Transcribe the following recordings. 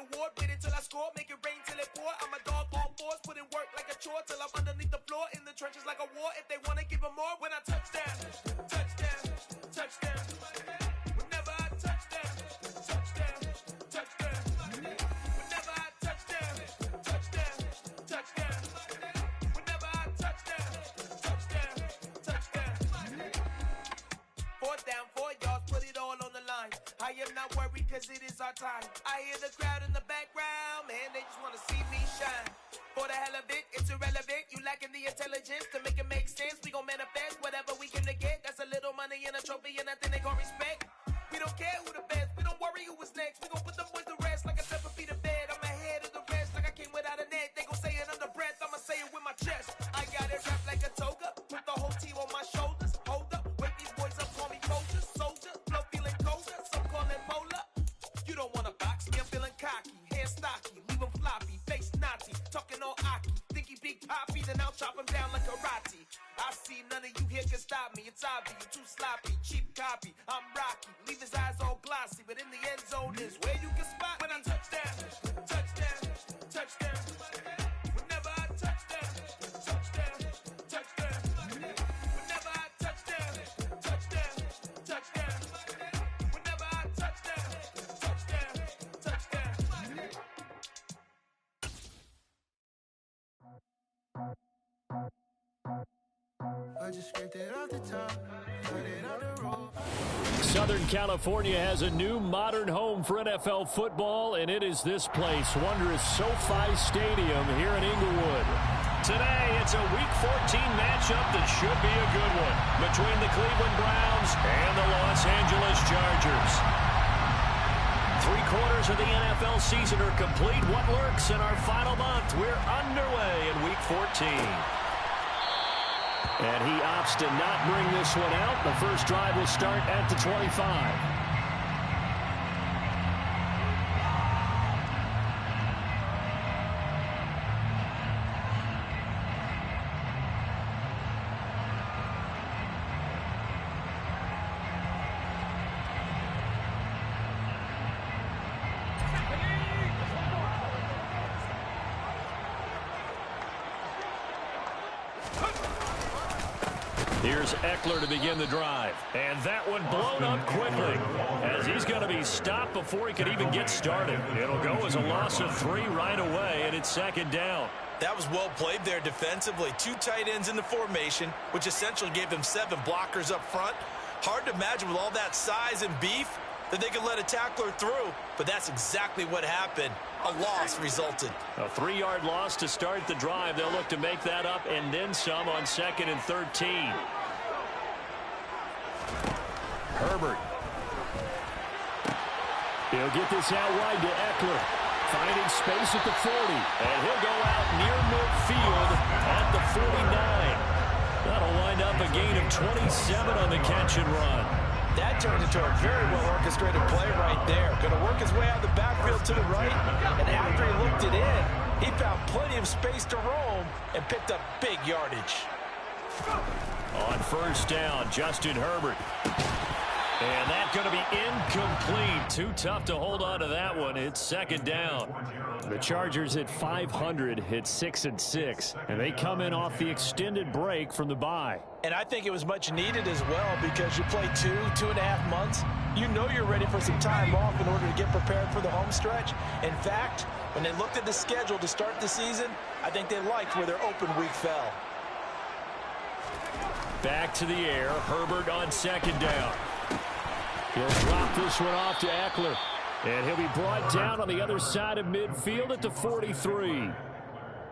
award, wait until I score, make it rain till it pour. I'm a dog on fours, put in work like a chore till I'm underneath the floor, in the trenches like a war. If they wanna give them more, when I touch down, touchdown, touchdown. Whenever I touch down, touchdown, touchdown. Whenever I touch down, touchdown, touchdown. Whenever I touch down, touchdown, touchdown. 4th down, 4 yards, put it all on the line. I am not worried cause it is our time. I hear the crowd in the background, man, they just wanna see me shine. For the hell of it, it's irrelevant. You lacking the intelligence to make it make sense. We gon' manifest whatever we can to get. That's a little money and a trophy and nothing they gon' respect. We don't care who the best, we don't worry who was next. We gon' put the boys to rest like a 7 feet of bed. I'm ahead of the rest like I came without a net. They gon' say it under breath, I'ma say it with my chest. I got it wrapped like a toga, put the whole team on my shoulders. Hold up, wake these boys up, call me Coulter, soldier, flow feeling colder, some call it polar. You don't wanna box me, I'm feeling cocky, hair stocky, leave 'em floppy, face Nazi, talking all Aki. Think he big poppy, then I'll chop him down like karate. I see none of you here can stop me, it's obvious, you too sloppy, cheap copy. I'm Rocky, leave his eyes all glossy, but in the end zone is where you can spot when I touch down, touchdown, touchdown. Whenever I touch down, touchdown, touchdown. Whenever I touch down, touchdown, touchdown. Whenever I touch down, touchdown, touchdown. I just scraped it off the top, put it on the road. Southern California has a new modern home for NFL football, and it is this place, wondrous SoFi Stadium here in Inglewood. Today, it's a Week 14 matchup that should be a good one between the Cleveland Browns and the Los Angeles Chargers. 3/4 of the NFL season are complete. What lurks in our final month? We're underway in Week 14. And he opts to not bring this one out. The first drive will start at the 25. Here's Eckler to begin the drive. And that one blown up quickly as he's going to be stopped before he could even get started. It'll go as a loss of 3 right away, and it's 2nd down. That was well played there defensively. 2 tight ends in the formation, which essentially gave them 7 blockers up front. Hard to imagine with all that size and beef that they could let a tackler through, but that's exactly what happened. A loss resulted. A 3-yard loss to start the drive. They'll look to make that up and then some on 2nd and 13. Herbert. He'll get this out wide to Eckler. Finding space at the 40. And he'll go out near midfield at the 49. That'll wind up a gain of 27 on the catch and run. That turned into a very well-orchestrated play right there. Going to work his way out of the backfield to the right. And after he looked it in, he found plenty of space to roam and picked up big yardage. On 1st down, Justin Herbert. And that's going to be incomplete. Too tough to hold on to that one. It's 2nd down. The Chargers at 500 hit 6-6, and they come in off the extended break from the bye. And I think it was much needed as well because you play 2.5 months. You know you're ready for some time off in order to get prepared for the home stretch. In fact, when they looked at the schedule to start the season, I think they liked where their open week fell. Back to the air. Herbert on 2nd down. He'll drop this one off to Eckler. And he'll be brought down on the other side of midfield at the 43.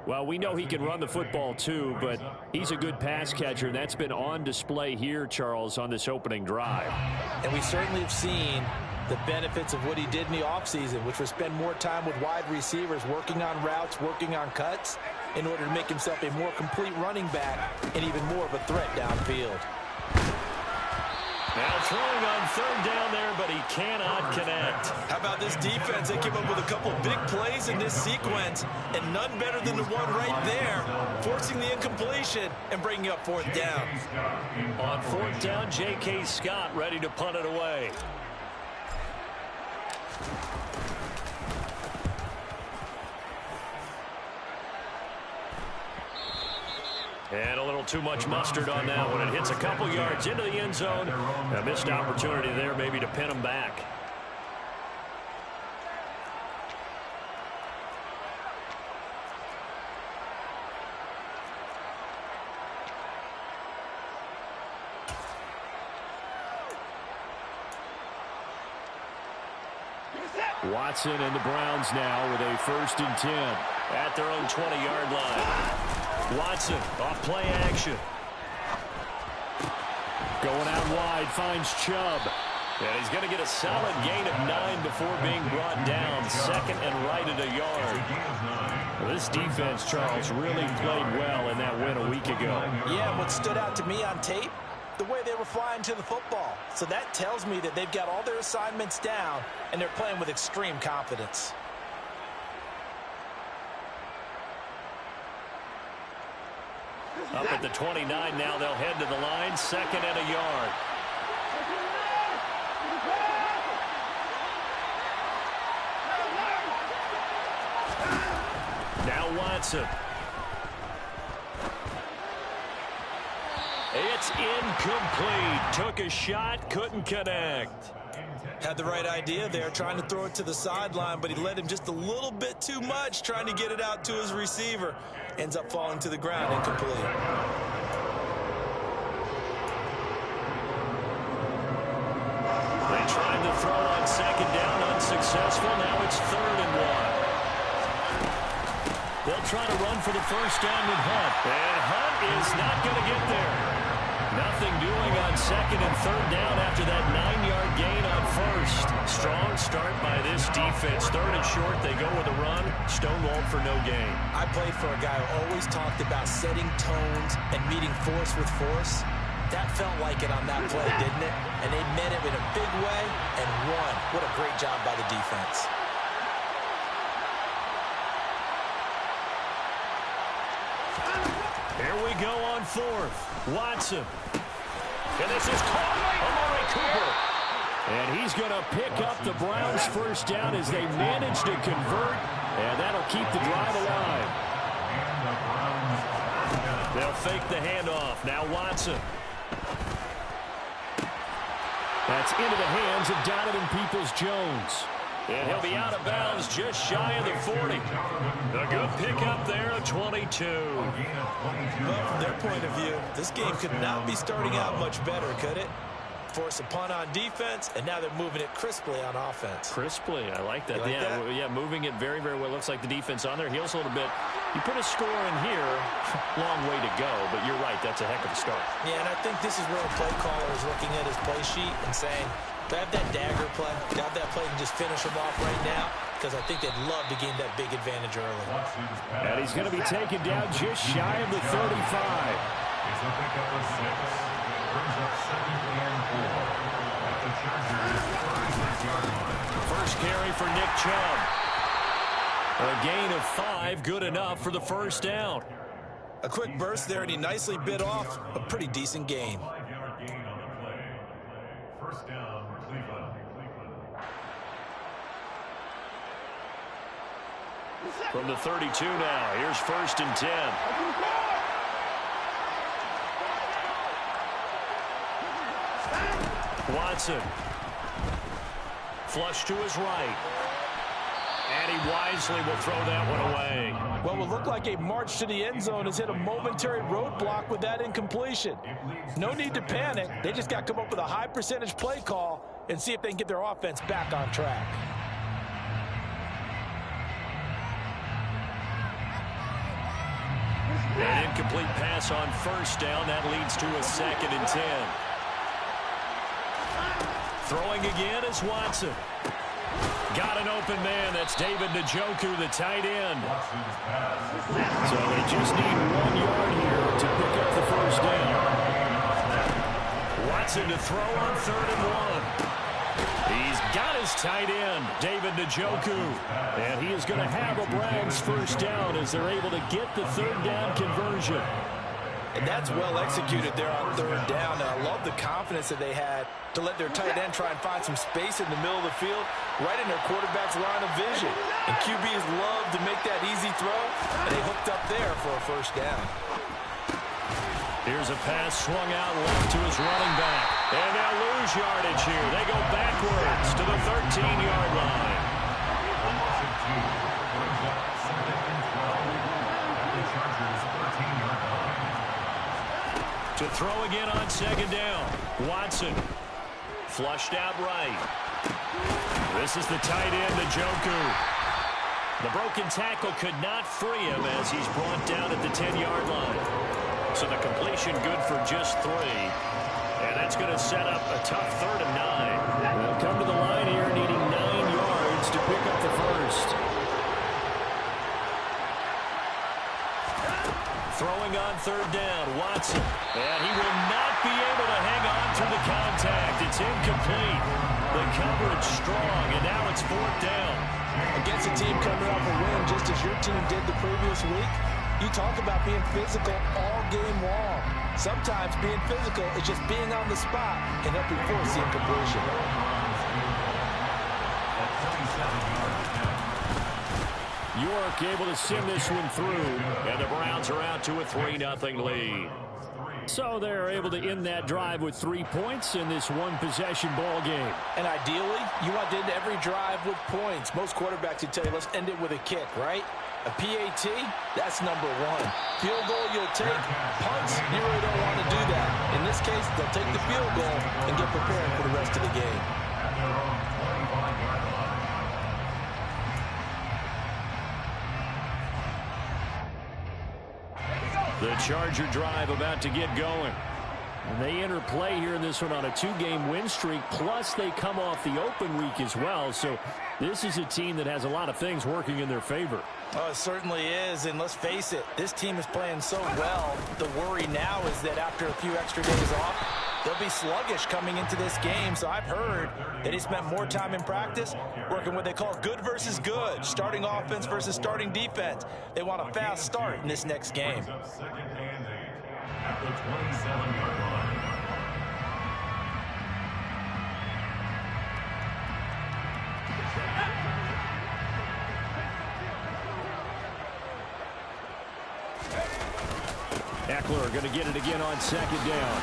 Well, we know he can run the football too, but he's a good pass catcher, and that's been on display here, Charles, on this opening drive. And we certainly have seen the benefits of what he did in the offseason, which was spend more time with wide receivers, working on routes, working on cuts, in order to make himself a more complete running back and even more of a threat downfield. Now throwing on 3rd down there, but he cannot connect. How about this defense? They came up with a couple big plays in this sequence, and none better than the one right there, forcing the incompletion and bringing up 4th down. On 4th down, J.K. Scott ready to punt it away. And a little too much mustard on that one. It hits a couple yards into the end zone. A missed opportunity there maybe to pin him back. Watson and the Browns now with a 1st and 10 at their own 20-yard line. Watson off play action. Going out wide, finds Chubb. And he's going to get a solid gain of 9 before being brought down. 2nd and right at a yard. Well, this defense, Charles, really played well in that win a week ago. Yeah, what stood out to me on tape, the way they were flying to the football. So that tells me that they've got all their assignments down, and they're playing with extreme confidence. Up at the 29 now, they'll head to the line. 2nd and a yard. Now Watson. It's incomplete. Took a shot, couldn't connect. Had the right idea there, trying to throw it to the sideline, but he led him just a little bit too much, trying to get it out to his receiver. Ends up falling to the ground, incomplete. They tried to throw on 2nd down, unsuccessful. Now it's 3rd and 1. They'll try to run for the 1st down with Hunt. And Hunt is not going to get there. Nothing doing on 2nd and 3rd down after that 9-yard gain on 1st. Strong start by this defense. 3rd and short, they go with a run. Stonewalled for no gain. I played for a guy who always talked about setting tones and meeting force with force. That felt like it on that play, didn't it? And they met it in a big way and won. What a great job by the defense. Here we go on 4th. Watson. And this is caught. Amari Cooper. And he's going to pick up the Browns' 1st down as they manage to convert. And that'll keep the drive alive. They'll fake the handoff. Now Watson. That's into the hands of Donovan Peoples-Jones. And he'll be out of bounds just shy of the 40. A good pickup there, 22. Well, from their point of view, this game could not be starting out much better, could it? Force a punt on defense, and now they're moving it crisply on offense. Crisply, I like that. Like that? Yeah, moving it very, very well. Looks like the defense on their heels a little bit. You put a score in here, long way to go, but you're right, that's a heck of a start. Yeah, and I think this is where the play caller is looking at his play sheet and saying, grab that dagger play, grab that play and just finish them off right now, because I think they'd love to gain that big advantage early. And he's going to be taken down just shy of the 35. It's a pickup of 6. Brings up 2nd and 4 at the Chargers' 36-yard line. First carry for Nick Chubb. A gain of 5, good enough for the 1st down. A quick burst there, and he nicely bit off a pretty decent gain. 5-yard gain on the play. 1st down, Cleveland. From the 32 now, here's 1st and 10. Watson. Flush to his right. And he wisely will throw that one away. Well, it would look like a march to the end zone has hit a momentary roadblock with that incompletion. No need to panic. They just got to come up with a high percentage play call and see if they can get their offense back on track. An incomplete pass on 1st down. That leads to a 2nd and 10. Throwing again is Watson. Got an open man. That's David Njoku, the tight end. So they just need 1 yard here to pick up the 1st down. Watson to throw on 3rd and 1. He's got his tight end, David Njoku. And he is going to have a Browns 1st down as they're able to get the 3rd down conversion. And that's well executed there on 3rd down. And I love the confidence that they had to let their tight end try and find some space in the middle of the field, right in their quarterback's line of vision. And QBs love to make that easy throw, and they hooked up there for a 1st down. Here's a pass swung out left to his running back. And they'll lose yardage here. They go backwards to the 13-yard line. To throw again on second down. Watson. Flushed out right. This is the tight end, Njoku. The broken tackle could not free him as he's brought down at the 10-yard line. So the completion good for just 3. And that's going to set up a tough 3rd and 9. They'll come to the line here needing 9 yards to pick up the first. Throwing on 3rd down, Watson. And he will not be able to hang on through the contact. It's incomplete. The coverage strong, and now it's 4th down. Against a team coming off a win just as your team did the previous week, you talk about being physical all game long. Sometimes being physical is just being on the spot and helping force the incompletion. York able to send this one through, and the Browns are out to a 3-0 lead. So they're able to end that drive with 3 points in this one-possession ball game. And ideally, you want to end every drive with points. Most quarterbacks would tell you, let's end it with a kick, right? A PAT, that's number 1. Field goal you'll take. Punts, you really don't want to do that. In this case, they'll take the field goal and get prepared for the rest of the game. The Charger drive about to get going. And they enter play here in this one on a 2-game win streak, plus they come off the open week as well. So this is a team that has a lot of things working in their favor. Oh, it certainly is, and let's face it, this team is playing so well. The worry now is that after a few extra days off, they'll be sluggish coming into this game. So I've heard that he spent more time in practice working what they call good versus good, starting offense versus starting defense. They want a fast start in this next game. At the 27-yard line. Eckler going to get it again on 2nd down.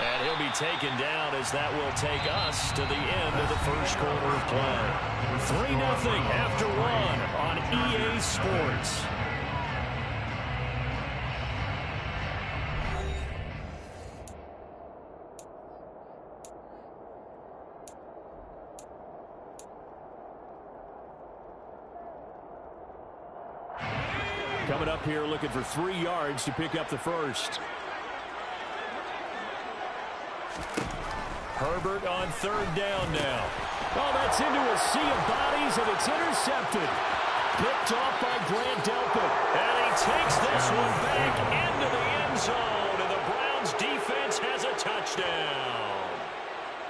And he'll be taken down as that will take us to the end of the first quarter of play. 3-0 after 1 on EA Sports. Coming up here looking for 3 yards to pick up the first. Herbert on 3rd down now. Oh, that's into a sea of bodies, and it's intercepted. Picked off by Grant Delpit. And he takes this one back into the end zone, and the Browns defense has a touchdown.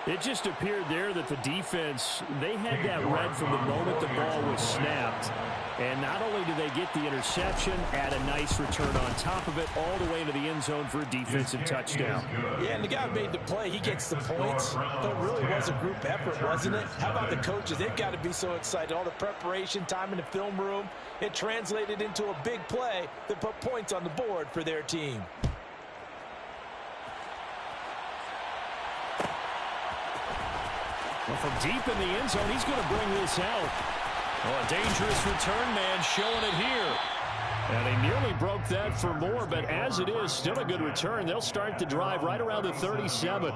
It just appeared there that the defense, they had that read from the moment the ball was snapped. And not only did they get the interception, add a nice return on top of it, all the way into the end zone for a defensive touchdown. Yeah, and the guy made the play. He gets the points. But it really was a group effort, wasn't it? How about the coaches? They've got to be so excited. All the preparation, time in the film room, it translated into a big play that put points on the board for their team. Well, from deep in the end zone, he's going to bring this out. Oh, a dangerous return man showing it here. And he nearly broke that for more, but as it is, still a good return. They'll start the drive right around the 37.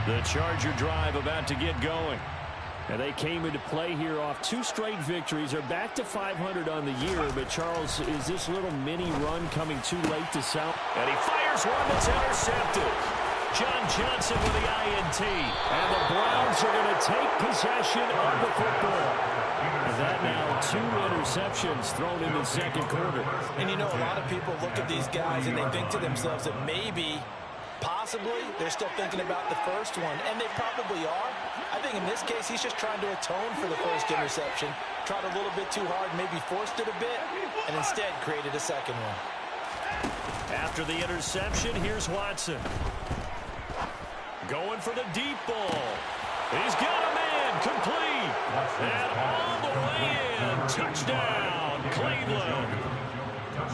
The Charger drive about to get going. And they came into play here off 2 straight victories. They're back to 500 on the year. But, Charles, is this little mini run coming too late to sell? And he fires one that's intercepted. John Johnson with the INT. And the Browns are going to take possession of the football. And that now 2 interceptions thrown in the second quarter. And, you know, a lot of people look at these guys and they think to themselves that maybe, possibly, they're still thinking about the first one. And they probably are. I think in this case, he's just trying to atone for the first interception. Tried a little bit too hard, maybe forced it a bit, and instead created a second one. After the interception, here's Watson. Going for the deep ball. He's got a man. And complete. And all the way in. Touchdown, Cleveland.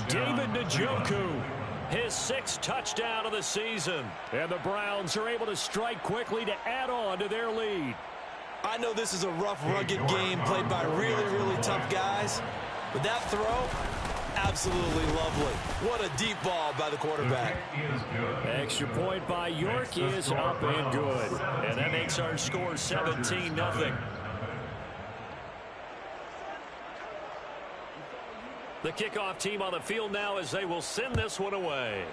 David Njoku, his 6th touchdown of the season. And the Browns are able to strike quickly to add on to their lead. I know this is a rough, rugged game played by really, really tough guys. But that throw, absolutely lovely. What a deep ball by the quarterback. Extra point by York is up and good. And that makes our score 17-0. The kickoff team on the field now as they will send this one away.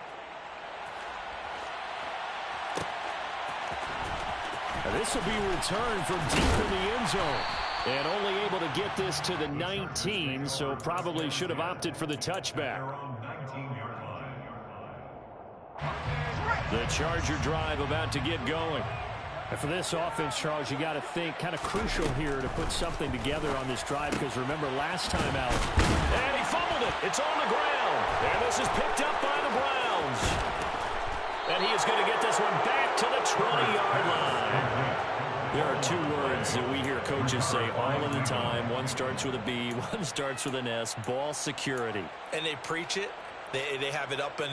And this will be returned from deep in the end zone. And only able to get this to the 19, so probably should have opted for the touchback. The Charger drive about to get going. And for this offense, Charles, you got to think kind of crucial here to put something together on this drive, because remember last time out, and he fumbled it. It's on the ground. And this is picked up by the Browns. And he is going to get this one back to the 20-yard line. There are 2 words that we hear coaches say all of the time. One starts with a B, one starts with an S, ball security. And they preach it. They have it up in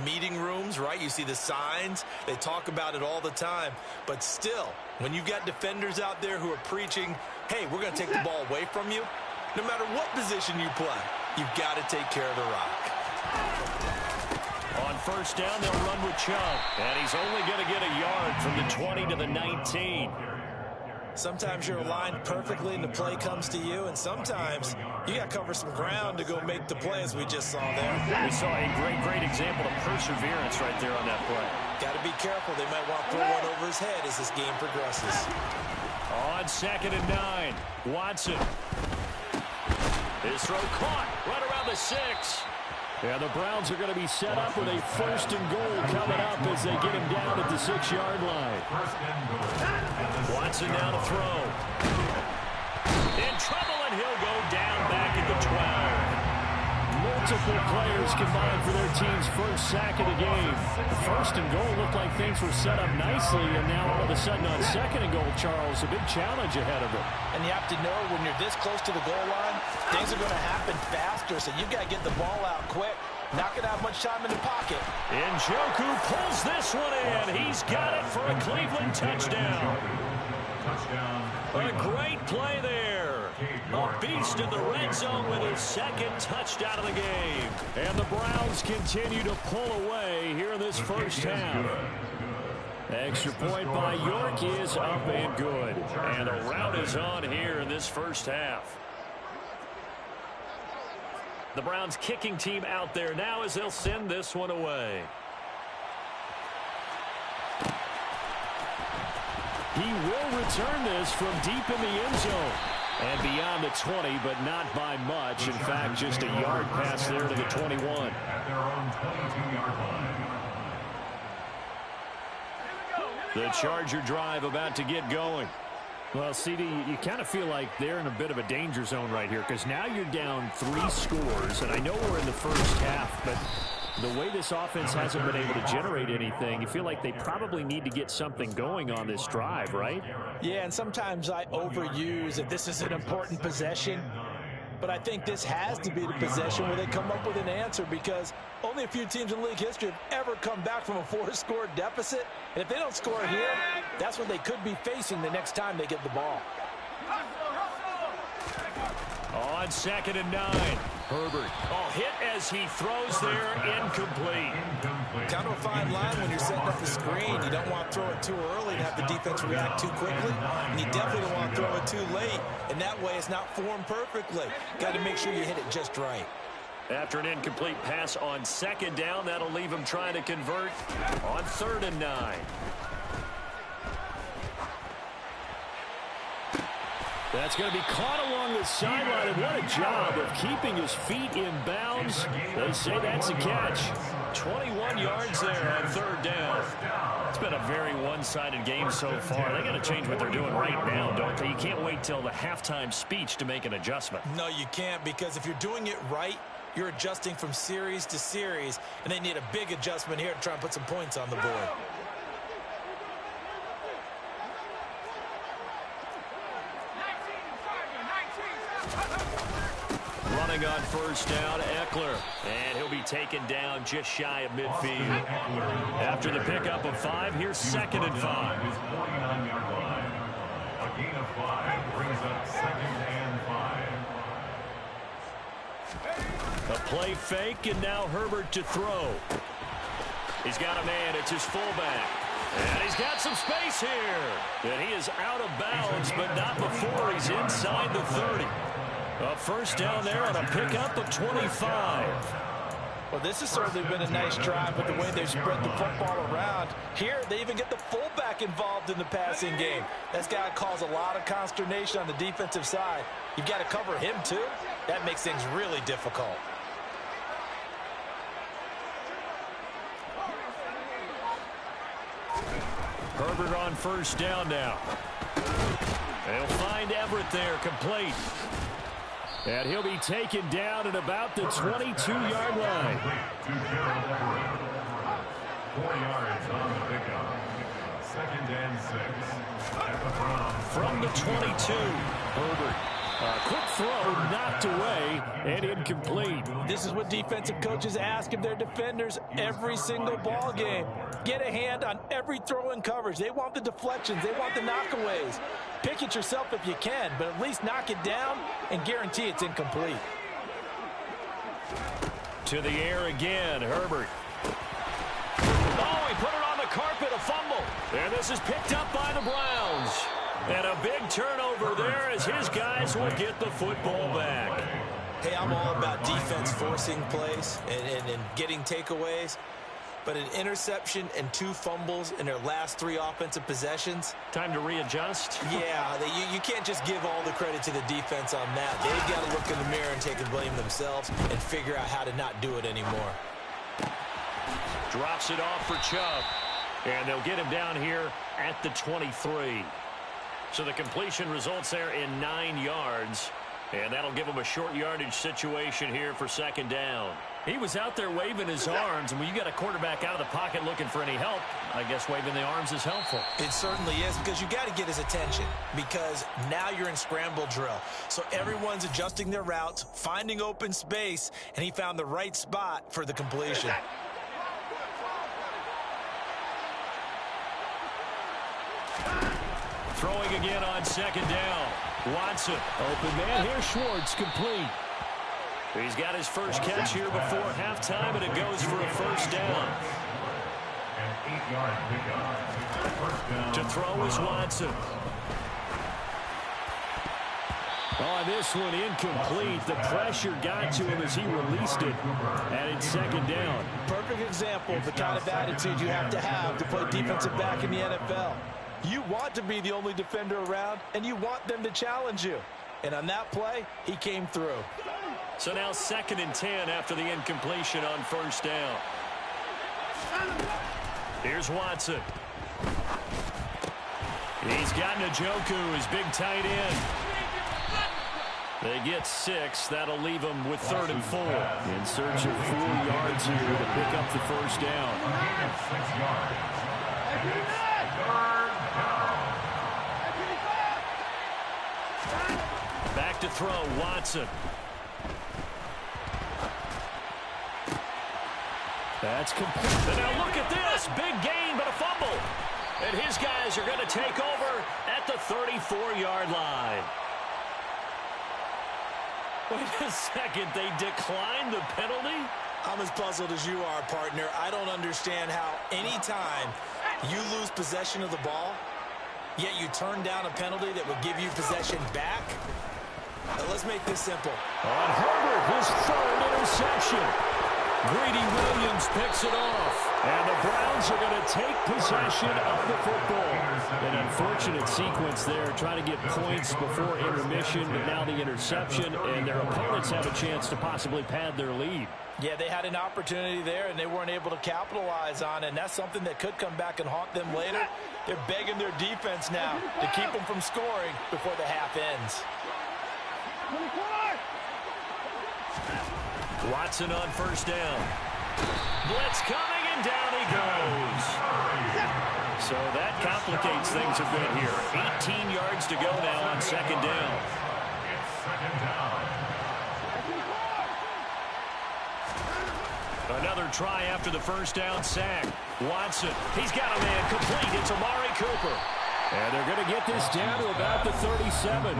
meeting rooms, right? You see the signs. They talk about it all the time. But still, when you've got defenders out there who are preaching, hey, we're going to take the ball away from you, no matter what position you play, you've got to take care of the rock. On first down, they'll run with Chubb. And he's only going to get a yard from the 20 to the 19. Sometimes you're aligned perfectly and the play comes to you, and sometimes you got to cover some ground to go make the play, as we just saw there. We saw a great example of perseverance right there on that play. Got to be careful. They might want to throw one over his head as this game progresses. On 2nd and 9, Watson. His throw caught right around the 6. Yeah, the Browns are going to be set up with a 1st and goal coming up as they get him down at the 6-yard line. Watson now to throw. In trouble, and he'll go down back at the 12. Multiple players combined for their team's 1st sack of the game. The 1st and goal looked like things were set up nicely, and now all of a sudden on 2nd and goal, Charles, a big challenge ahead of them. And you have to know when you're this close to the goal line, things are going to happen faster, so you've got to get the ball out quick. Not going to have much time in the pocket. Njoku pulls this one in. He's got it for a Cleveland touchdown. A great play there. A beast in the red zone with his 2nd touchdown of the game. And the Browns continue to pull away here in this 1st half. Extra point by York is up and good. And a rout is on here in this 1st half. The Browns kicking team out there now as they'll send this one away. He will return this from deep in the end zone. And beyond the 20, but not by much. In fact, just a yard pass there to the 21. At their own 22-yard line. The Charger drive about to get going. Well, CD, you kind of feel like they're in a bit of a danger zone right here, because now you're down 3 scores, and I know we're in the 1st half, but the way this offense hasn't been able to generate anything, you feel like they probably need to get something going on this drive, right? Yeah, and sometimes I overuse if this is an important possession. But I think this has to be the possession where they come up with an answer, because only a few teams in league history have ever come back from a 4-score deficit. And if they don't score here, that's what they could be facing the next time they get the ball. On 2nd and 9, Herbert. Oh, hit as he throws there, incomplete. Kind of a fine line when you're setting up the screen. You don't want to throw it too early and have the defense react too quickly. And you definitely don't want to throw it too late. And that way it's not formed perfectly. Got to make sure you hit it just right. After an incomplete pass on 2nd down, that'll leave him trying to convert on 3rd and 9. That's going to be caught along the sideline, and what a job of keeping his feet in bounds. They say that's a catch. 21 yards there on 3rd down. It's been a very one-sided game so far. They got to change what they're doing right now, don't they? You can't wait till the halftime speech to make an adjustment. No, you can't, because if you're doing it right, you're adjusting from series to series, and they need a big adjustment here to try and put some points on the board. Running on first down, Eckler. And he'll be taken down just shy of midfield. After the pickup of 5, here's 2nd and 5. His 49-yard line. A gain of 5 brings up 2nd and 5. A play fake, and now Herbert to throw. He's got a man. It's his fullback. And he's got some space here. And he is out of bounds, but not before he's inside the 30. A first down there on a pickup of 25. Well, this has certainly been a nice drive with the way they've spread the football around. Here, they even get the fullback involved in the passing game. That's got to cause a lot of consternation on the defensive side. You've got to cover him, too. That makes things really difficult. Herbert on first down now. They'll find Everett there, complete. And he'll be taken down at about the 22-yard line. 4 yards on the pickup. 2nd and 6. From the 22, Herbert. Quick throw, knocked away, and incomplete. This is what defensive coaches ask of their defenders every single ball game. Get a hand on every throw in coverage. They want the deflections. They want the knockaways. Pick it yourself if you can, but at least knock it down and guarantee it's incomplete. To the air again, Herbert. Oh, he put it on the carpet, a fumble. And this is picked up by the Browns. And a big turnover there as his guys will get the football back. Hey, I'm all about defense forcing plays and getting takeaways. But an interception and 2 fumbles in their last 3 offensive possessions. Time to readjust? Yeah, you can't just give all the credit to the defense on that. They've got to look in the mirror and take the blame themselves and figure out how to not do it anymore. Drops it off for Chubb. And they'll get him down here at the 23. So the completion results there in 9 yards. And that'll give him a short yardage situation here for 2nd down. He was out there waving his arms, and when you got a quarterback out of the pocket looking for any help, I guess waving the arms is helpful. It certainly is, because you got to get his attention, because now you're in scramble drill. So everyone's adjusting their routes, finding open space, and he found the right spot for the completion. Throwing again on 2nd down. Watson, open man here, Schwartz, complete. He's got his first catch here before halftime, and it goes for a first down. An 8-yard pickup. First down. To throw is Watson. On this one, incomplete. The pressure got to him as he released it, and it's 2nd down. Perfect example of the kind of attitude you have to play defensive back in the NFL. You want to be the only defender around, and you want them to challenge you. And on that play, he came through. So now 2nd and 10 after the incompletion on first down. Here's Watson. He's got Njoku, his big tight end. They get 6. That'll leave them with 3rd and 4. In search of 4 yards here to pick up the first down. 6 yards. Back to throw, Watson. That's complete. And now look at this. Big gain, but a fumble. And his guys are going to take over at the 34-yard line. Wait a second. They declined the penalty? I'm as puzzled as you are, partner. I don't understand how any time you lose possession of the ball, yet you turn down a penalty that would give you possession back. Let's make this simple. On Herbert, his 3rd interception. Greedy Williams picks it off. And the Browns are going to take possession of the football. An unfortunate sequence there, trying to get points before intermission, but now the interception, and their opponents have a chance to possibly pad their lead. Yeah, they had an opportunity there, and they weren't able to capitalize on it, and that's something that could come back and haunt them later. They're begging their defense now to keep them from scoring before the half ends. Watson on first down. Blitz coming, and down he goes. So that complicates things a bit here. 18 yards to go now on 2nd down. It's 2nd down. another try after the first down sack. Watson, he's got a man complete. It's Amari Cooper. And they're going to get this down to about the 37.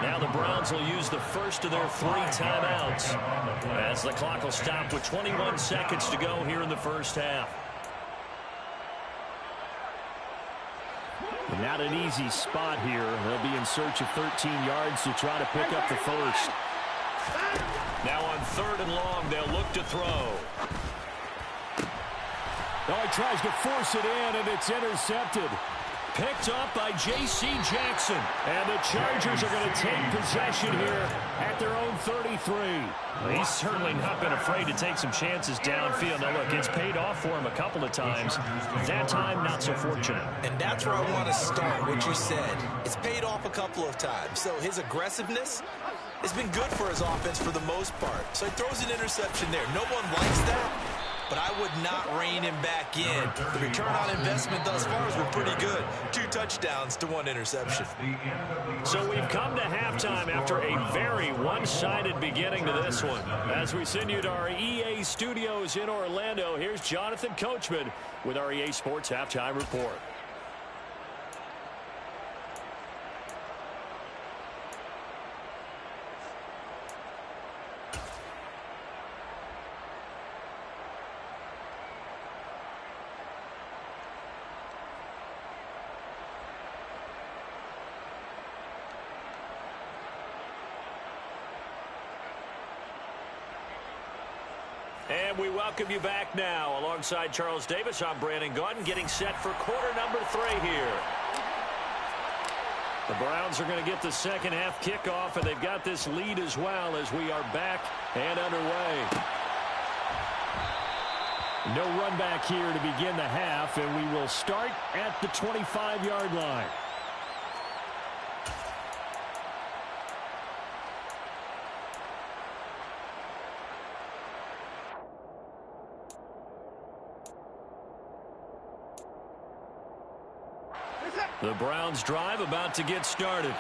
Now the Browns will use the first of their 3 timeouts as the clock will stop with 21 seconds to go here in the first half. Not an easy spot here. They'll be in search of 13 yards to try to pick up the first. Now on 3rd and long, they'll look to throw. Oh, he tries to force it in, and it's intercepted. Picked up by J.C. Jackson. And the Chargers are going to take possession here at their own 33. Well, he's certainly not been afraid to take some chances downfield. Now, look, it's paid off for him a couple of times. That time, not so fortunate. And that's where I want to start, what you said. It's paid off a couple of times. So his aggressiveness has been good for his offense for the most part. So he throws an interception there. No one likes that, but I would not rein him back in. The return on investment thus far has been pretty good. 2 touchdowns to 1 interception. So we've come to halftime after a very one-sided beginning to this one. As we send you to our EA studios in Orlando, here's Jonathan Coachman with our EA Sports Halftime Report. And we welcome you back now. Alongside Charles Davis, I'm Brandon Gaudin, getting set for quarter number 3 here. The Browns are going to get the second half kickoff, and they've got this lead as well as we are back and underway. No run back here to begin the half, and we will start at the 25-yard line. The Browns drive about to get started.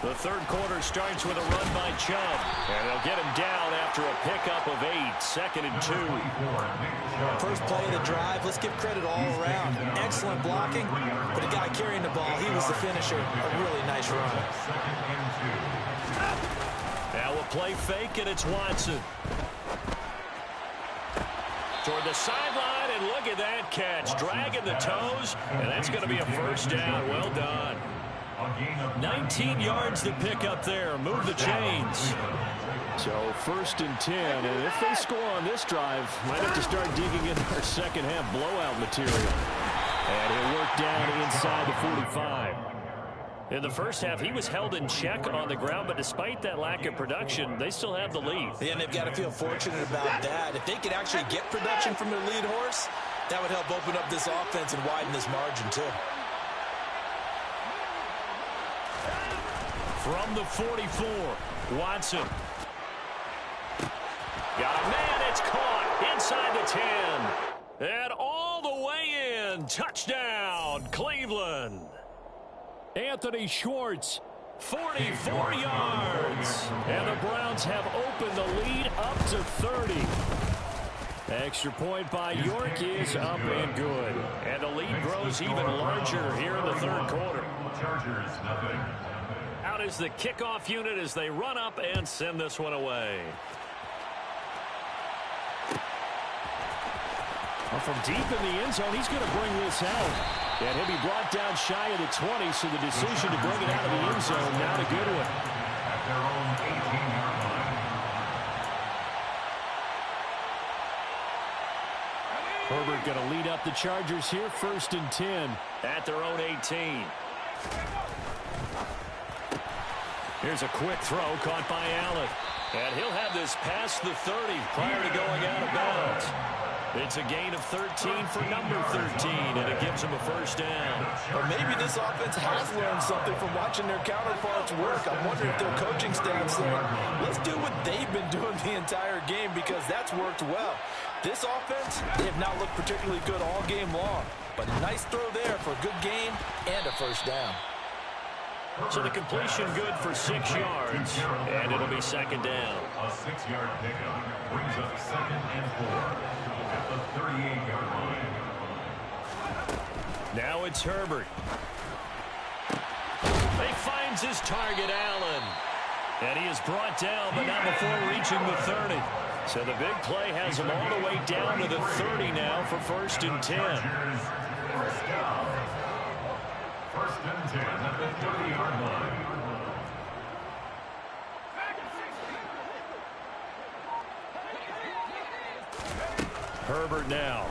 The third quarter starts with a run by Chubb. And they'll get him down after a pickup of 8, 2nd and 2. First play of the drive, let's give credit all around. Excellent blocking, but the guy carrying the ball, he was the finisher. A really nice run. Now a play fake, and it's Watson. Toward the sideline, and look at that catch. Dragging the toes, and that's going to be a first down. Well done. 19 yards to pick up there. Move the chains. So 1st and 10, and if they score on this drive, might have to start digging in our second half blowout material. And he'll work down inside the 45. In the first half, he was held in check on the ground, but despite that lack of production, they still have the lead. Yeah, and they've got to feel fortunate about that. If they could actually get production from their lead horse, that would help open up this offense and widen this margin, too. From the 44, Watson. Got a man, it's caught inside the 10. And all the way in, touchdown, Cleveland. Anthony Schwartz, 44 yards. And the Browns have opened the lead up to 30. Extra point by York is up and good. And the lead grows even larger here in the third quarter. Out is the kickoff unit as they run up and send this one away. Well, from deep in the end zone, he's going to bring this out. And he'll be brought down shy of the 20, so the decision to bring it out of the end zone, not a good one. At their own 18-yard line. Herbert going to lead up the Chargers here, 1st and 10 at their own 18. Here's a quick throw caught by Allen. And he'll have this past the 30 prior to going out of bounds. It's a gain of 13 for number 13, and it gives him a first down. Or maybe this offense has learned something from watching their counterparts work. I'm wondering if their coaching staff said, let's do what they've been doing the entire game, because that's worked well. This offense, they have not looked particularly good all game long, but a nice throw there for a good gain and a first down. So the completion good for 6 yards, and it'll be second down. A 6-yard pickup brings up 2nd and 4 at the 38-yard line. Now it's Herbert. He finds his target, Allen. And he is brought down, but not before reaching the 30. So the big play has him all the way down to the 30 now for 1st and 10. First down. 1st and 10 at the 30-yard line. Herbert now.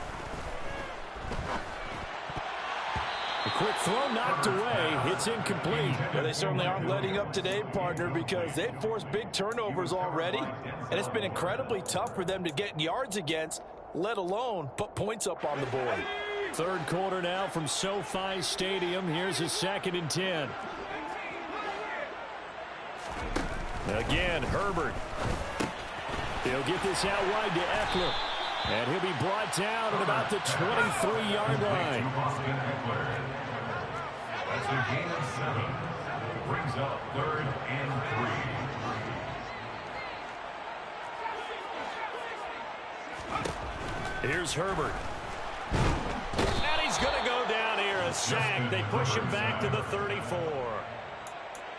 A quick throw knocked away. It's incomplete. Well, they certainly aren't letting up today, partner, because they've forced big turnovers already, and it's been incredibly tough for them to get yards against, let alone put points up on the board. 3rd quarter now from SoFi Stadium. Here's a 2nd and 10. Again, Herbert. He'll get this out wide to Eckler. And he'll be brought down at about the 23-yard line. That's a gain of 7. Brings up 3rd and 3. Here's Herbert. And he's going to go down here, a sack. They push him back to the 34.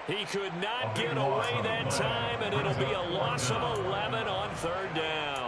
He could not get away that time, and it'll be a loss of 11 on 3rd down.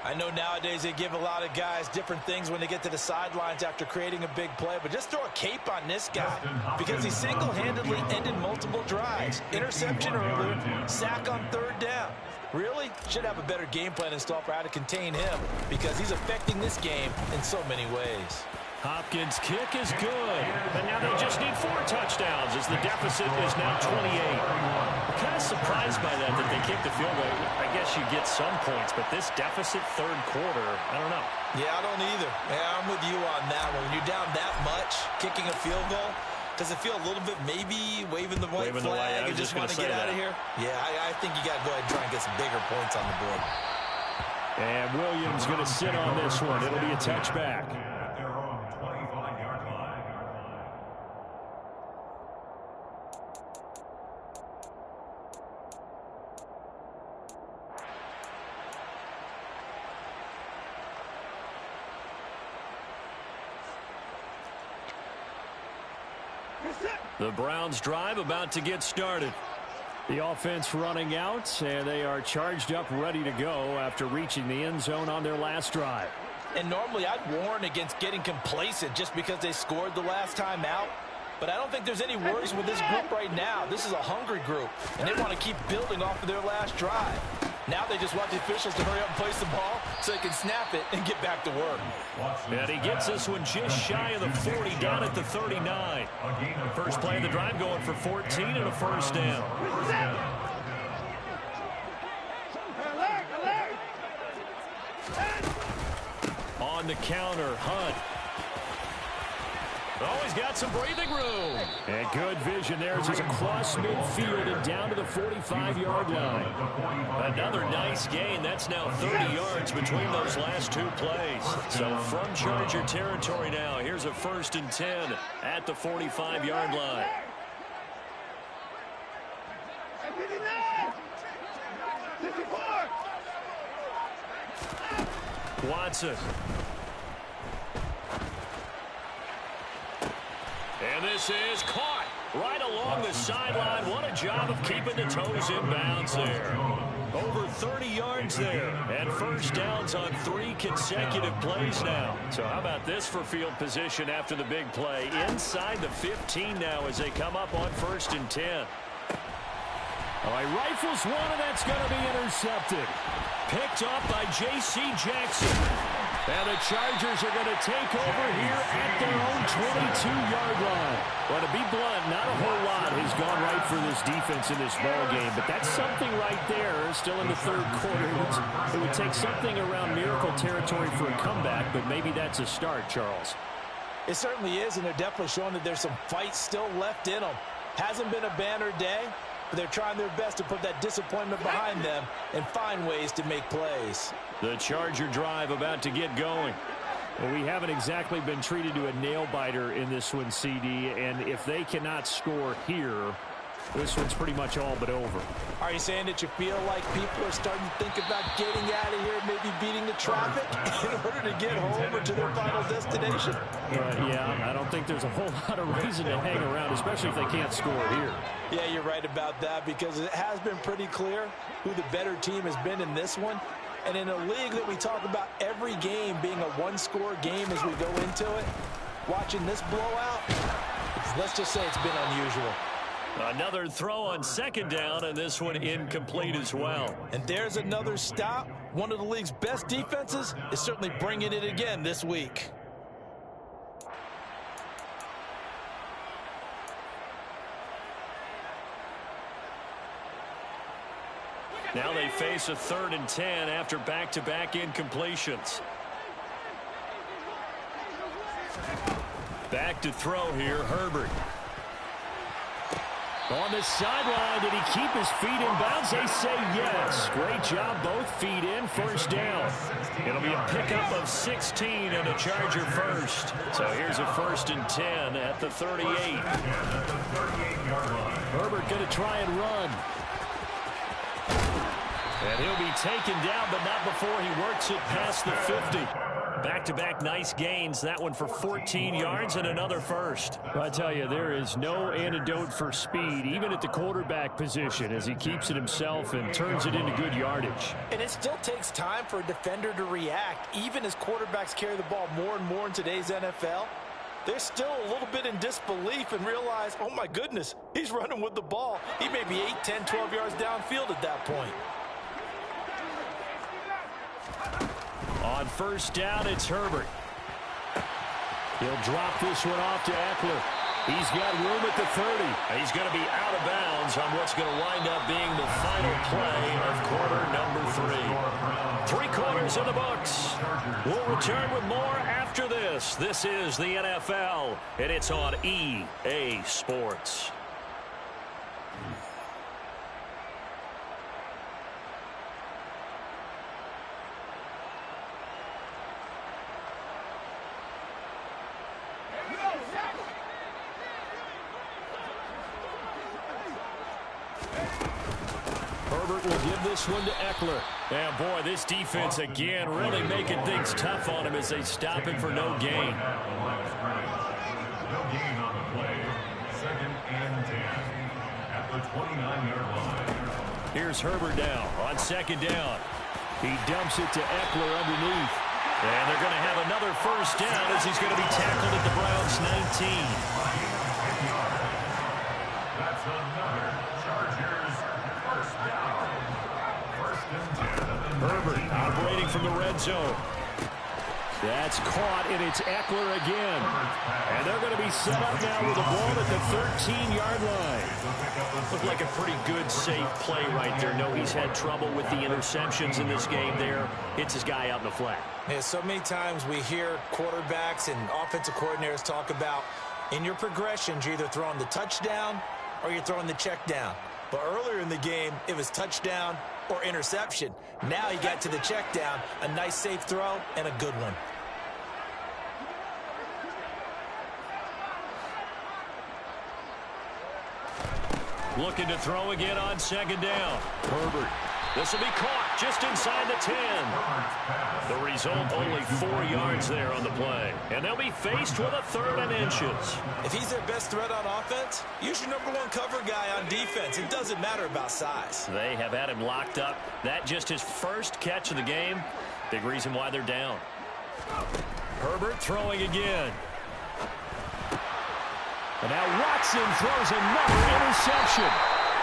I know nowadays they give a lot of guys different things when they get to the sidelines after creating a big play, but just throw a cape on this guy because he single-handedly ended multiple drives. Interception earlier, sack on 3rd down. Really? Should have a better game plan installed for how to contain him because he's affecting this game in so many ways. Hopkins' kick is good, and now they just need 4 touchdowns as the deficit is now 28. I'm kind of surprised by that they kicked the field goal. I guess you get some points, but this deficit 3rd quarter, I don't know. Yeah, I don't either. Yeah, I'm with you on that one. When you're down that much, kicking a field goal, does it feel a little bit maybe waving the white flag and just want to get out of here? Yeah, I think you got to go ahead and try and get some bigger points on the board. And Williams going to sit on this one. It'll be a touchback. The Browns drive about to get started. The offense running out, and they are charged up, ready to go after reaching the end zone on their last drive. And normally I'd warn against getting complacent just because they scored the last time out. But I don't think there's any worries with this group right now. This is a hungry group, and they want to keep building off of their last drive. Now they just want the officials to hurry up and place the ball so they can snap it and get back to work. And he gets this one just shy of the 40, down at the 39. First play of the drive going for 14 and a 1st down. On the counter, Hunt. Oh, he's got some breathing room. And good vision there as he's across midfield and down to the 45-yard line. Another nice gain. That's now 30 yards between those last 2 plays. So from Charger territory now, here's a 1st and 10 at the 45-yard line. Watson. And this is caught right along the sideline. What a job of keeping the toes in bounds there. Over 30 yards there. And 1st downs on 3 consecutive plays now. So how about this for field position after the big play? Inside the 15 now as they come up on 1st and 10. Oh, he rifles one, and that's going to be intercepted. Picked up by J.C. Jackson. And the Chargers are going to take over here at their own 22-yard line. Well, to be blunt, not a whole lot has gone right for this defense in this ball game, but that's something right there. Still in the 3rd quarter. It would take something around miracle territory for a comeback, but maybe that's a start, Charles. It certainly is, and they're definitely showing that there's some fight still left in them. Hasn't been a banner day, but they're trying their best to put that disappointment behind them and find ways to make plays. The Charger drive about to get going. Well, we haven't exactly been treated to a nail-biter in this one, CD, and if they cannot score here, this one's pretty much all but over. Are you saying that you feel like people are starting to think about getting out of here, maybe beating the traffic in order to get home or to their final destination? Yeah, I don't think there's a whole lot of reason to hang around, especially if they can't score here. Yeah, you're right about that, because it has been pretty clear who the better team has been in this one. And in a league that we talk about every game being a one-score game as we go into it, watching this blowout, let's just say it's been unusual. Another throw on second down, and this one incomplete as well. And there's another stop. One of the league's best defenses is certainly bringing it again this week. Now they face a 3rd and 10 after back-to-back incompletions. Back to throw here, Herbert. On the sideline, did he keep his feet in bounds? They say yes. Great job, both feet in, first down. It'll be a pickup of 16 and a Charger first. So here's a 1st and 10 at the 38. Herbert going to try and run. And he'll be taken down, but not before he works it past the 50. Back-to-back nice gains. That one for 14 yards and another first. I tell you, there is no antidote for speed, even at the quarterback position, as he keeps it himself and turns it into good yardage. And it still takes time for a defender to react, even as quarterbacks carry the ball more and more in today's NFL. They're still a little bit in disbelief and realize, oh my goodness, he's running with the ball. He may be 8, 10, 12 yards downfield at that point. On first down, it's Herbert. He'll drop this one off to Eckler. He's got room at the 30. He's going to be out of bounds on what's going to wind up being the final play of quarter number 3. 3 quarters in the books. We'll return with more after this. This is the NFL, and it's on EA Sports. Herbert will give this one to Eckler. And boy, this defense again really making things tough on him as they stop him for no gain. No gain on the play. 2nd and 10 at the 29-yard line. Here's Herbert now on 2nd down. He dumps it to Eckler underneath. And they're going to have another first down as he's going to be tackled at the Browns' 19. That's another Chargers first down. 1st and 10 at the Herbert operating from the red zone. That's caught, and it's Eckler again. And they're going to be set up now with the ball at the 13-yard line. Looked like a pretty good, safe play right there. No, he's had trouble with the interceptions in this game there. Hits his guy out in the flat. Yeah, so many times we hear quarterbacks and offensive coordinators talk about in your progressions, you're either throwing the touchdown or you're throwing the check down. But earlier in the game, it was touchdown or interception. Now he got to the check down, a nice safe throw, and a good one. Looking to throw again on 2nd down. Herbert. This will be caught just inside the 10. The result, only 4 yards there on the play. And they'll be faced with a 3rd and inches. If he's their best threat on offense, use your #1 cover guy on defense. It doesn't matter about size. They have had him locked up. That just his first catch of the game. Big reason why they're down. Herbert throwing again. And now Watson throws another interception.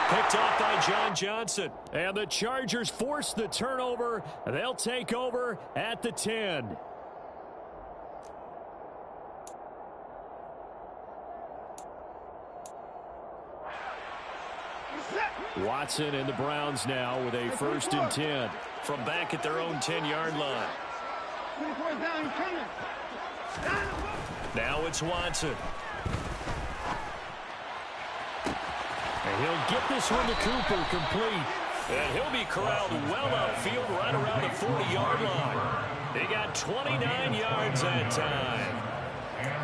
Picked off by John Johnson. And the Chargers force the turnover. They'll take over at the 10. Watson and the Browns now with a 1st and 10 from back at their own 10-yard line. Now it's Watson. And he'll get this one to Cooper, complete. And he'll be corralled well upfield right around the 40-yard line. He got 29 yards that time.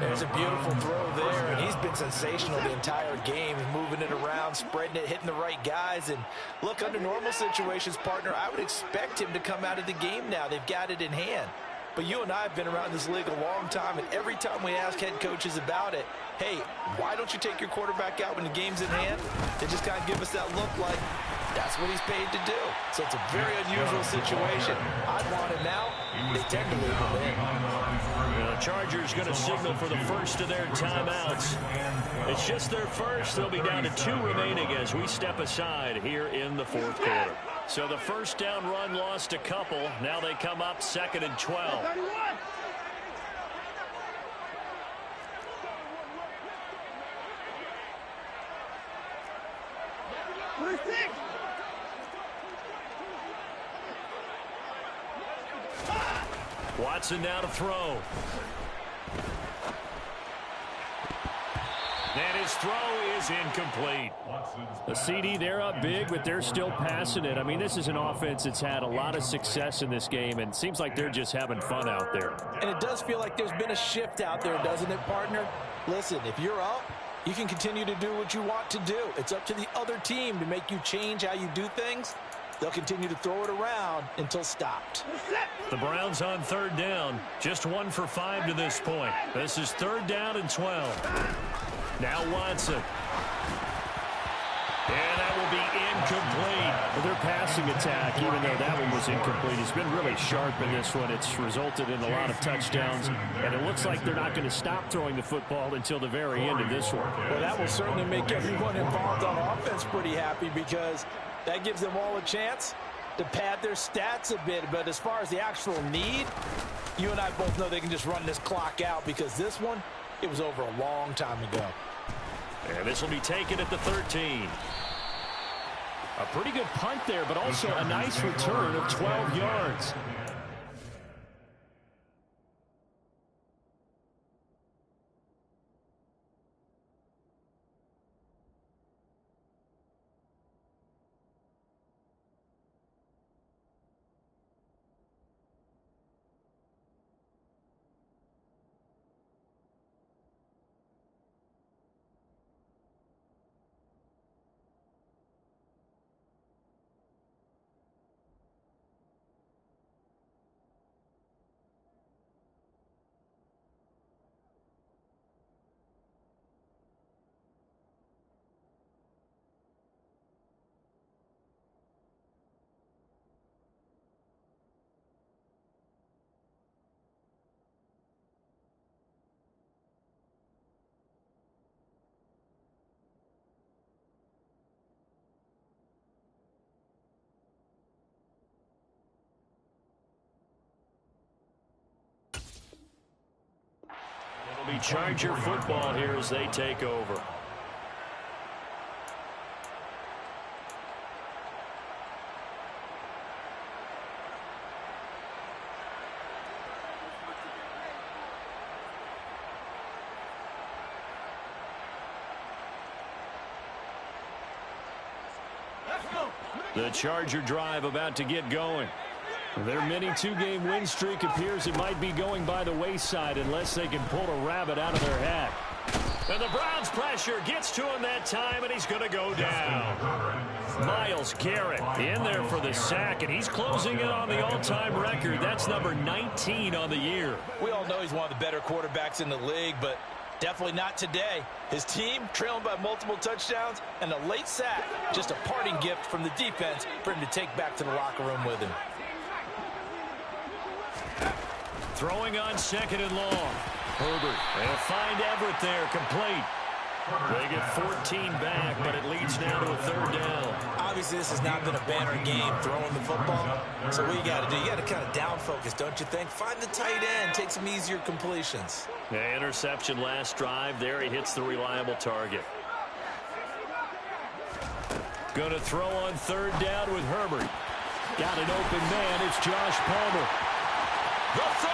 There's a beautiful throw there, and he's been sensational the entire game, moving it around, spreading it, hitting the right guys. And look, under normal situations, partner, I would expect him to come out of the game now. They've got it in hand. But you and I have been around this league a long time, and every time we ask head coaches about it, hey, why don't you take your quarterback out when the game's in hand? They just kind of give us that look like that's what he's paid to do. So it's a very unusual situation. I'd want him now. They tend to leave him in. The Chargers going to signal for the first of their timeouts. It's just their first. They'll be down to 2 remaining as we step aside here in the fourth quarter. So the first down run lost a couple. Now they come up 2nd and 12. Watson now to throw. And his throw is incomplete. The CD, they're up big, but they're still passing it. I mean, this is an offense that's had a lot of success in this game, and seems like they're just having fun out there. And it does feel like there's been a shift out there, doesn't it, partner? Listen, if you're up, you can continue to do what you want to do. It's up to the other team to make you change how you do things. They'll continue to throw it around until stopped. The Browns on 3rd down. Just 1 for 5 to this point. This is 3rd down and 12. Now Watson. And that will be incomplete. Well, their passing attack, even though that one was incomplete, has been really sharp in this one. It's resulted in a lot of touchdowns, and it looks like they're not going to stop throwing the football until the very end of this one. Well, that will certainly make everyone involved on offense pretty happy, because that gives them all a chance to pad their stats a bit. But as far as the actual need, you and I both know they can just run this clock out, because this one, it was over a long time ago. And this will be taken at the 13. A pretty good punt there, but also a nice return of 12 yards. It'll be Charger football here as they take over. The Charger drive about to get going. Their mini 2-game win streak appears it might be going by the wayside unless they can pull a rabbit out of their hat. And the Browns pressure gets to him that time, and he's going to go down. Myles Garrett in there for the sack, and he's closing in on the all-time record. That's number 19 on the year. We all know he's one of the better quarterbacks in the league, but definitely not today. His team trailing by multiple touchdowns, and a late sack, just a parting gift from the defense for him to take back to the locker room with him. Throwing on 2nd and long. Herbert, they'll find Everett there, complete. They get 14 back, but it leads now to a 3rd down. Obviously, this has not been a banner game throwing the football. So what you got to do, you got to kind of down focus, don't you think? Find the tight end, take some easier completions. Yeah, interception last drive. There he hits the reliable target. Going to throw on 3rd down with Herbert. Got an open man. It's Josh Palmer. The 30,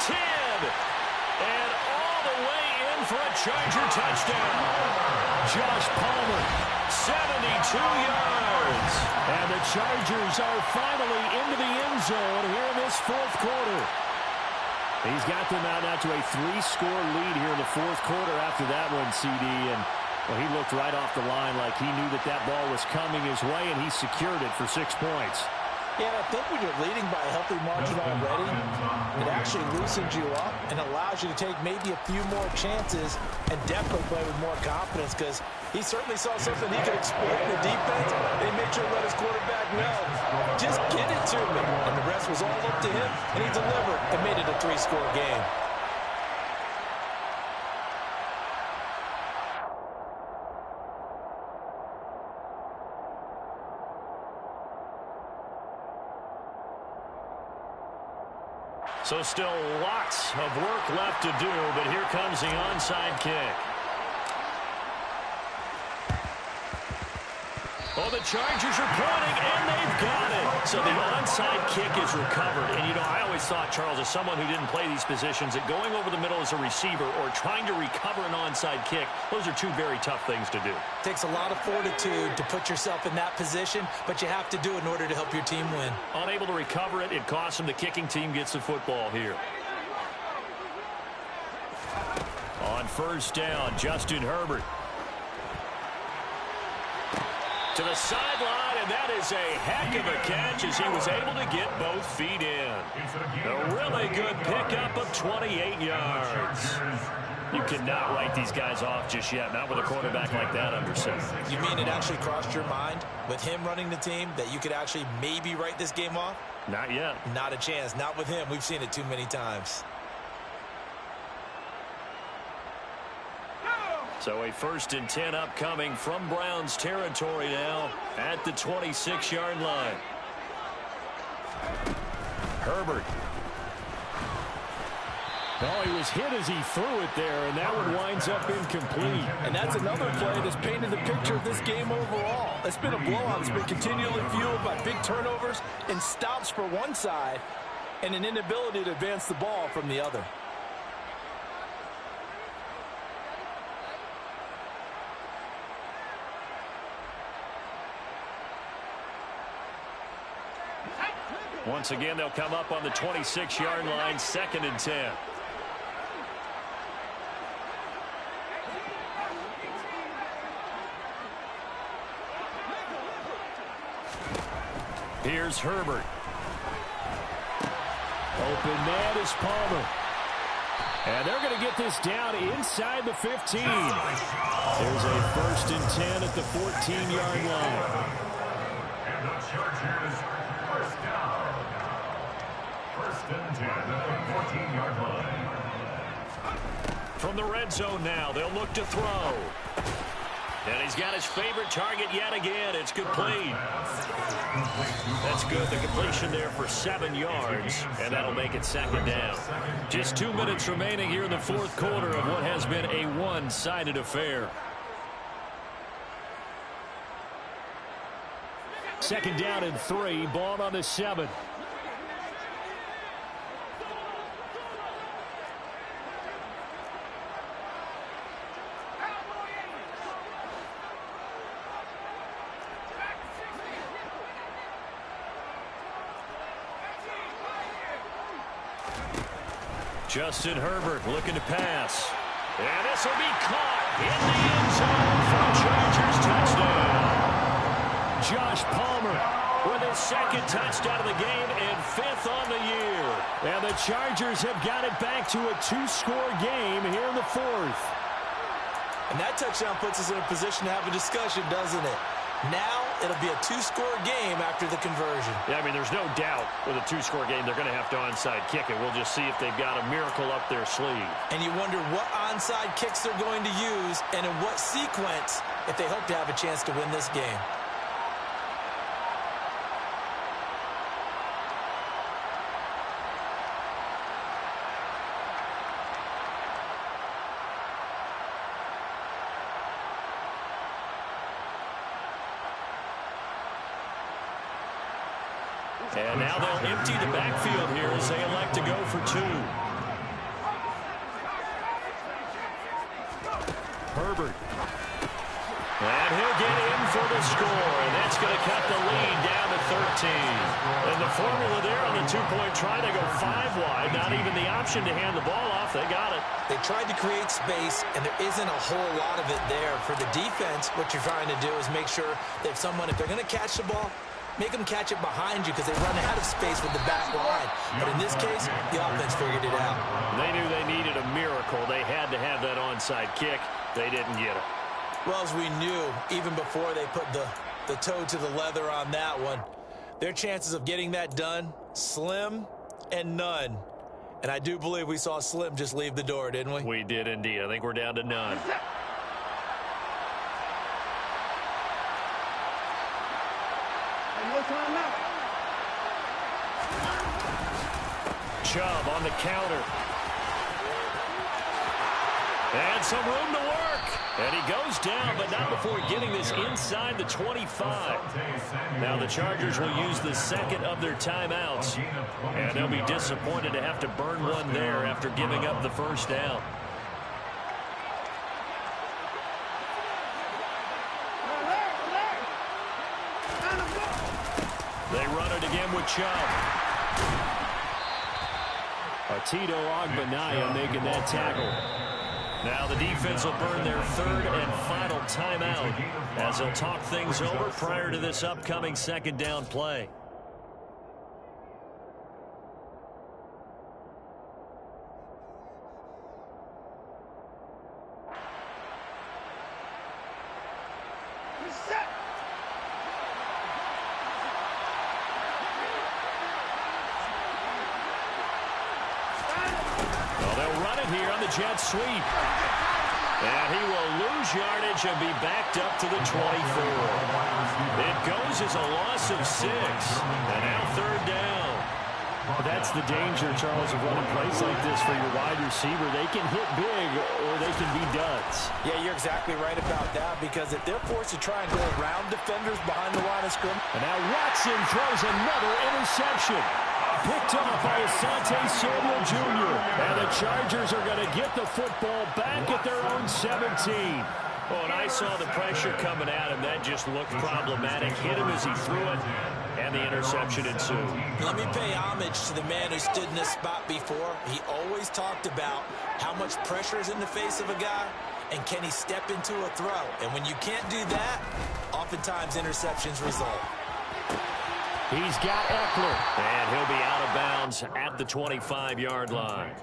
10, and all the way in for a Charger touchdown. Josh Palmer 72 yards. And the Chargers are finally into the end zone here in this fourth quarter. He's got them out now to a 3-score lead here in the fourth quarter after that one, CD. And well, he looked right off the line like he knew that that ball was coming his way, and he secured it for 6 points. Yeah, I think when you're leading by a healthy margin already, it actually loosens you up and allows you to take maybe a few more chances and definitely play with more confidence, because he certainly saw something he could exploit in the defense, and he made sure to let his quarterback know, just get it to me. And the rest was all up to him, and he delivered and made it a 3-score game. So still lots of work left to do, but here comes the onside kick. Oh, the Chargers are pointing, and they've got it. So the onside kick is recovered. And, you know, I always thought, Charles, as someone who didn't play these positions, that going over the middle as a receiver or trying to recover an onside kick, those are two very tough things to do. It takes a lot of fortitude to put yourself in that position, but you have to do it in order to help your team win. Unable to recover it, it costs them. The kicking team gets the football here. On first down, Justin Herbert. To the sideline, and that is a heck of a catch as he was able to get both feet in. A really good pickup of 28 yards. You cannot write these guys off just yet, not with a quarterback like that under center. You mean it actually crossed your mind with him running the team that you could actually maybe write this game off? Not yet. Not a chance. Not with him. We've seen it too many times. So a 1st and 10 upcoming from Browns territory now at the 26-yard line. Herbert. Oh, he was hit as he threw it there, and that one winds up incomplete. And that's another play that's painted the picture of this game overall. It's been a blowout. It's been continually fueled by big turnovers and stops for one side and an inability to advance the ball from the other. Once again, they'll come up on the 26-yard line, 2nd and 10. Here's Herbert. Open man is Palmer. And they're going to get this down inside the 15. There's a 1st and 10 at the 14-yard line. And the Chargers first down. 1st and 10 at the 14-yard line. From the red zone now, they'll look to throw. And he's got his favorite target yet again. It's complete. That's good. The completion there for 7 yards, and that'll make it 2nd down. Just 2 minutes remaining here in the fourth quarter of what has been a one-sided affair. 2nd down and 3, ball on the 7. Justin Herbert looking to pass. And this will be caught in the end zone for a Chargers touchdown. Josh Palmer with his 2nd touchdown of the game and 5th on the year. And the Chargers have got it back to a 2-score game here in the 4th. And that touchdown puts us in a position to have a discussion, doesn't it? Now it'll be a 2-score game after the conversion. Yeah, I mean, there's no doubt with a 2-score game they're going to have to onside kick it. We'll just see if they've got a miracle up their sleeve. And you wonder what onside kicks they're going to use and in what sequence if they hope to have a chance to win this game. And now they'll empty the backfield here as they elect to go for 2. Herbert. And he'll get in the score, and that's going to cut the lead down to 13. And the formula there on the two-point try to go 5 wide, not even the option to hand the ball off. They got it. They tried to create space, and there isn't a whole lot of it there. For the defense, what you're trying to do is make sure that if they're going to catch the ball, make them catch it behind you because they run out of space with the back line. But in this case, the offense figured it out. They knew they needed a miracle. They had to have that onside kick. They didn't get it. Well, as we knew, even before they put the toe to the leather on that one, their chances of getting that done, slim and none. And I do believe we saw Slim just leave the door, didn't we? We did indeed. I think we're down to none. Chubb on the counter. And some room to work. And he goes down, but not before getting this inside the 25. Now the Chargers will use the second of their timeouts. And they'll be disappointed to have to burn one there after giving up the first down. They run it again with Chubb. Tito Ogbenaya making that tackle. Now the defense will burn their third and final timeout as they'll talk things over prior to this upcoming second down play. Jet sweep. And he will lose yardage and be backed up to the 24. It goes as a loss of 6. And now third down. That's the danger, Charles, of running plays like this for your wide receiver. They can hit big or they can be duds. Yeah, you're exactly right about that, because if they're forced to try and go around defenders behind the line of scrimmage. And now Watson throws another interception. Picked up by Asante Samuel Jr. And the Chargers are going to get the football back at their own 17. Oh, and I saw the pressure coming at him. That just looked problematic. Hit him as he threw it, and the interception ensued. Let me pay homage to the man who stood in this spot before. He always talked about how much pressure is in the face of a guy, and can he step into a throw. And when you can't do that, oftentimes interceptions result. He's got Eckler, and he'll be out of bounds at the 25-yard line.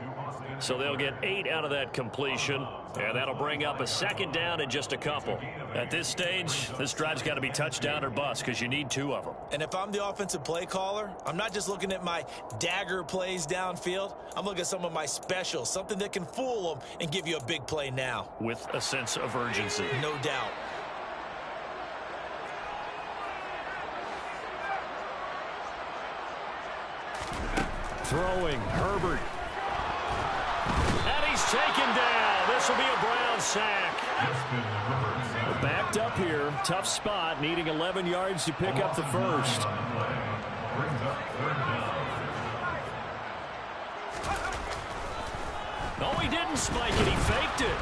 So they'll get 8 out of that completion, and that'll bring up a second down in just a couple. At this stage, this drive's got to be touchdown or bust because you need 2 of them. And if I'm the offensive play caller, I'm not just looking at my dagger plays downfield. I'm looking at some of my specials, something that can fool them and give you a big play now. With a sense of urgency. No doubt. Throwing, Herbert. And he's taken down. This will be a Brown sack. We're backed up here. Tough spot, needing 11 yards to pick up the first. No, he didn't spike it. He faked it.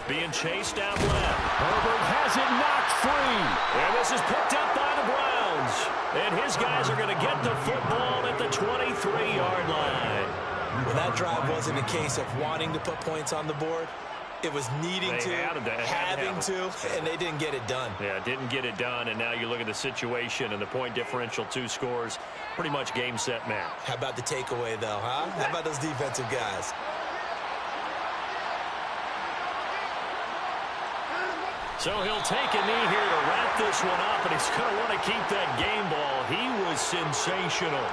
Being chased out left. Herbert has it knocked free. And this is picked up by the Browns. And his guys are going to get the football at the 23-yard line. Well, that drive wasn't a case of wanting to put points on the board. It was needing to, having to, and they didn't get it done. Yeah, didn't get it done, and now you look at the situation and the point differential, 2 scores, pretty much game, set, match. How about the takeaway, though, huh? How about those defensive guys? So he'll take a knee here to wrap this one up, and he's going to want to keep that game ball. He was sensational.